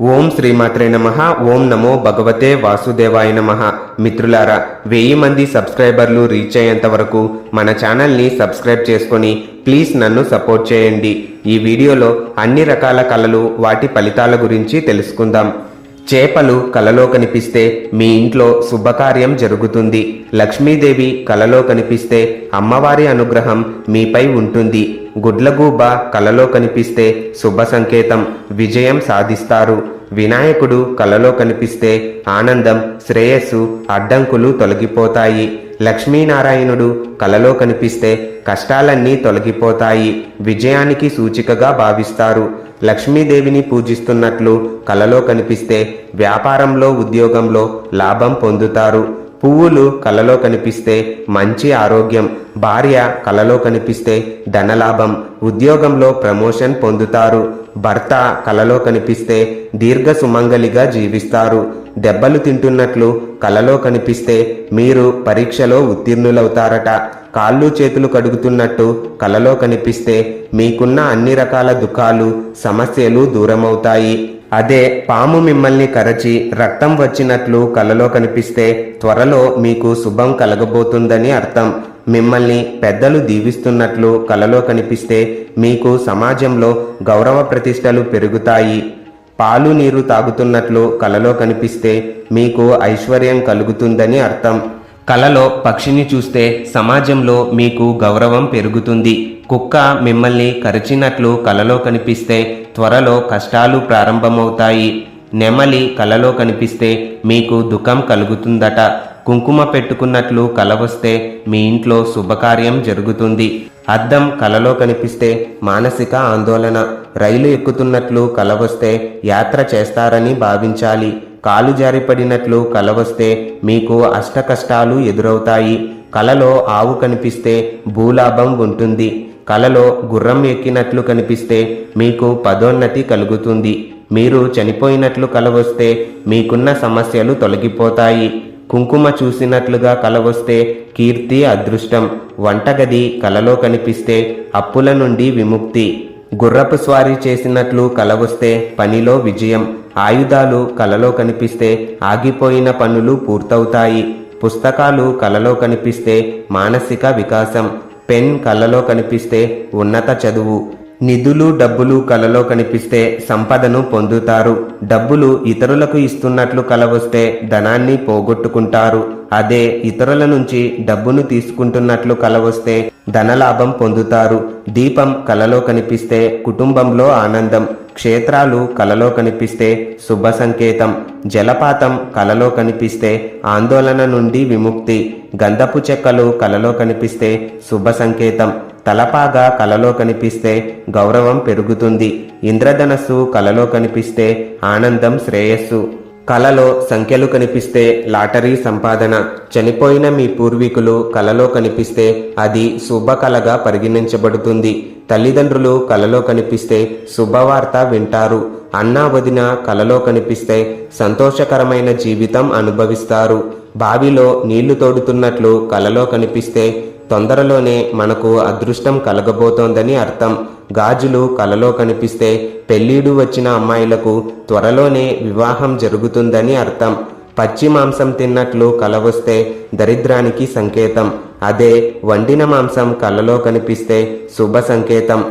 ఓం శ్రీమాత్రే నమః. ఓం నమో భగవతే వాసుదేవాయ నమః. మిత్రులారా, 1000 మంది సబ్స్క్రైబర్లు రీచ్ అయ్యేంత వరకు మన ఛానల్ని సబ్స్క్రైబ్ చేసుకొని ప్లీజ్ నన్ను సపోర్ట్ చేయండి. ఈ వీడియోలో అన్ని రకాల కళలు, వాటి ఫలితాల గురించి తెలుసుకుందాం. చేపలు కలలో కనిపిస్తే మీ ఇంట్లో శుభకార్యం జరుగుతుంది. లక్ష్మీదేవి కలలో కనిపిస్తే అమ్మవారి అనుగ్రహం మీపై ఉంటుంది. గుడ్లగూబ కలలో కనిపిస్తే శుభ సంకేతం, విజయం సాధిస్తారు. వినాయకుడు కలలో కనిపిస్తే ఆనందం, శ్రేయస్సు, అడ్డంకులు తొలగిపోతాయి. లక్ష్మీనారాయణుడు కలలో కనిపిస్తే కష్టాలన్నీ తొలగిపోతాయి, విజయానికి సూచికగా భావిస్తారు. లక్ష్మీదేవిని పూజిస్తున్నట్లు కలలో కనిపిస్తే వ్యాపారంలో, ఉద్యోగంలో లాభం పొందుతారు. పువ్వులు కలలో కనిపిస్తే మంచి ఆరోగ్యం. భార్య కలలో కనిపిస్తే ధనలాభం, ఉద్యోగంలో ప్రమోషన్ పొందుతారు. భర్త కలలో కనిపిస్తే దీర్ఘ సుమంగలిగా జీవిస్తారు. దెబ్బలు తింటున్నట్లు కలలో కనిపిస్తే మీరు పరీక్షలో ఉత్తీర్ణులవుతారట. కాళ్ళు చేతులు కడుగుతున్నట్టు కలలో కనిపిస్తే మీకున్న అన్ని రకాల దుఃఖాలు, సమస్యలు దూరమవుతాయి. అదే పాము మిమ్మల్ని కరచి రక్తం వచ్చినట్లు కలలో కనిపిస్తే త్వరలో మీకు శుభం కలగబోతుందని అర్థం. మిమ్మల్ని పెద్దలు దీవిస్తున్నట్లు కలలో కనిపిస్తే మీకు సమాజంలో గౌరవ ప్రతిష్టలు పెరుగుతాయి. పాలు నీరు తాగుతున్నట్లు కలలో కనిపిస్తే మీకు ఐశ్వర్యం కలుగుతుందని అర్థం. కలలో పక్షిని చూస్తే సమాజంలో మీకు గౌరవం పెరుగుతుంది. కుక్క మిమ్మల్ని కరిచినట్లు కలలో కనిపిస్తే త్వరలో కష్టాలు ప్రారంభమవుతాయి. నెమలి కలలో కనిపిస్తే మీకు దుఃఖం కలుగుతుందట. కుంకుమ పెట్టుకున్నట్లు కల వస్తే మీ ఇంట్లో శుభకార్యం జరుగుతుంది. అద్దం కలలో కనిపిస్తే మానసిక ఆందోళన. రైలు ఎక్కుతున్నట్లు కల వస్తే యాత్ర చేస్తారని భావించాలి. కాలు జారిపడినట్లు కల వస్తే మీకు అష్ట కష్టాలు ఎదురవుతాయి. కలలో ఆవు కనిపిస్తే భూలాభం ఉంటుంది. కలలో గుర్రం ఎక్కినట్లు కనిపిస్తే మీకు పదోన్నతి కలుగుతుంది. మీరు చనిపోయినట్లు కల వస్తే మీకున్న సమస్యలు తొలగిపోతాయి. కుంకుమ చూసినట్లుగా కల వస్తే కీర్తి, అదృష్టం. వంటగది కలలో కనిపిస్తే అప్పుల నుండి విముక్తి. గుర్రపు స్వారీ చేసినట్లు కల వస్తే పనిలో విజయం. ఆయుధాలు కలలో కనిపిస్తే ఆగిపోయిన పనులు పూర్తవుతాయి. పుస్తకాలు కలలో కనిపిస్తే మానసిక వికాసం. పెన్ కలలో కనిపిస్తే ఉన్నత చదువు. నిధులు, డబ్బులు కలలో కనిపిస్తే సంపదను పొందుతారు. డబ్బులు ఇతరులకు ఇస్తున్నట్లు కల వస్తే ధనాన్ని పోగొట్టుకుంటారు. అదే ఇతరుల నుంచి డబ్బును తీసుకుంటున్నట్లు కల వస్తే ధనలాభం పొందుతారు. దీపం కలలో కనిపిస్తే కుటుంబంలో ఆనందం. క్షేత్రాలు కలలో కనిపిస్తే శుభ సంకేతం. జలపాతం కలలో కనిపిస్తే ఆందోళన నుండి విముక్తి. గంధపు చెక్కలు కలలో కనిపిస్తే శుభ సంకేతం. తలపాగా కలలో కనిపిస్తే గౌరవం పెరుగుతుంది. ఇంద్రధనస్సు కలలో కనిపిస్తే ఆనందం, శ్రేయస్సు. కలలో సంఖ్యలు కనిపిస్తే లాటరీ సంపాదన. చనిపోయిన మీ పూర్వీకులు కలలో కనిపిస్తే అది శుభకళగా పరిగణించబడుతుంది. తల్లిదండ్రులు కలలో కనిపిస్తే శుభవార్త వింటారు. అన్నా వదిన కలలో కనిపిస్తే సంతోషకరమైన జీవితం అనుభవిస్తారు. బావిలో నీళ్లు తోడుతున్నట్లు కలలో కనిపిస్తే తొందరలోనే మనకు అదృష్టం కలగబోతోందని అర్థం. గాజులు కలలో కనిపిస్తే పెళ్ళీడు వచ్చిన అమ్మాయిలకు త్వరలోనే వివాహం జరుగుతుందని అర్థం. పచ్చి మాంసం తిన్నట్లు కల వస్తే దరిద్రానికి సంకేతం. అదే వండిన మాంసం కలలో కనిపిస్తే శుభ సంకేతం.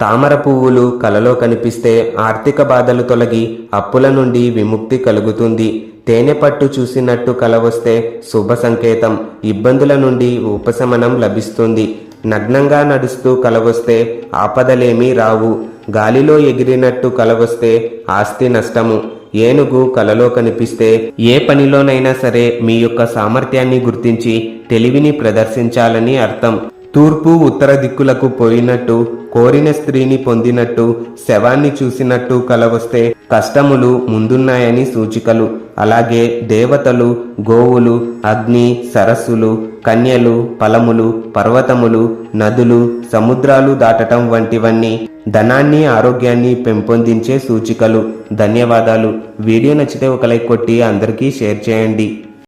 తామర పువ్వులు కలలో కనిపిస్తే ఆర్థిక బాధలు తొలగి అప్పుల నుండి విముక్తి కలుగుతుంది. తేనె పట్టు చూసినట్టు కల వస్తే శుభ సంకేతం. ఇబ్బందుల నుండి ఉపశమనం లభిస్తుంది. నగ్నంగా నడుస్తూ కల వస్తే ఆపదలేమీ రావు. గాలిలో ఎగిరినట్టు కల వస్తే ఆస్తి నష్టము. ఏనుగు కలలో కనిపిస్తే ఏ పనిలోనైనా సరే మీ యొక్క సామర్థ్యాన్ని గుర్తించి తెలివిని ప్రదర్శించాలని అర్థం. తూర్పు, ఉత్తర దిక్కులకు పోయినట్టు, కోరిన స్త్రీని పొందినట్టు, శవాన్ని చూసినట్టు కల వస్తే కష్టములు ముందున్నాయని సూచికలు. అలాగే దేవతలు, గోవులు, అగ్ని, సరస్సులు, కన్యలు, ఫలములు, పర్వతములు, నదులు, సముద్రాలు దాటటం వంటివన్నీ ధనాన్ని, ఆరోగ్యాన్ని పెంపొందించే సూచికలు. ధన్యవాదాలు. వీడియో నచ్చితే ఒక లైక్ కొట్టి అందరికీ షేర్ చేయండి.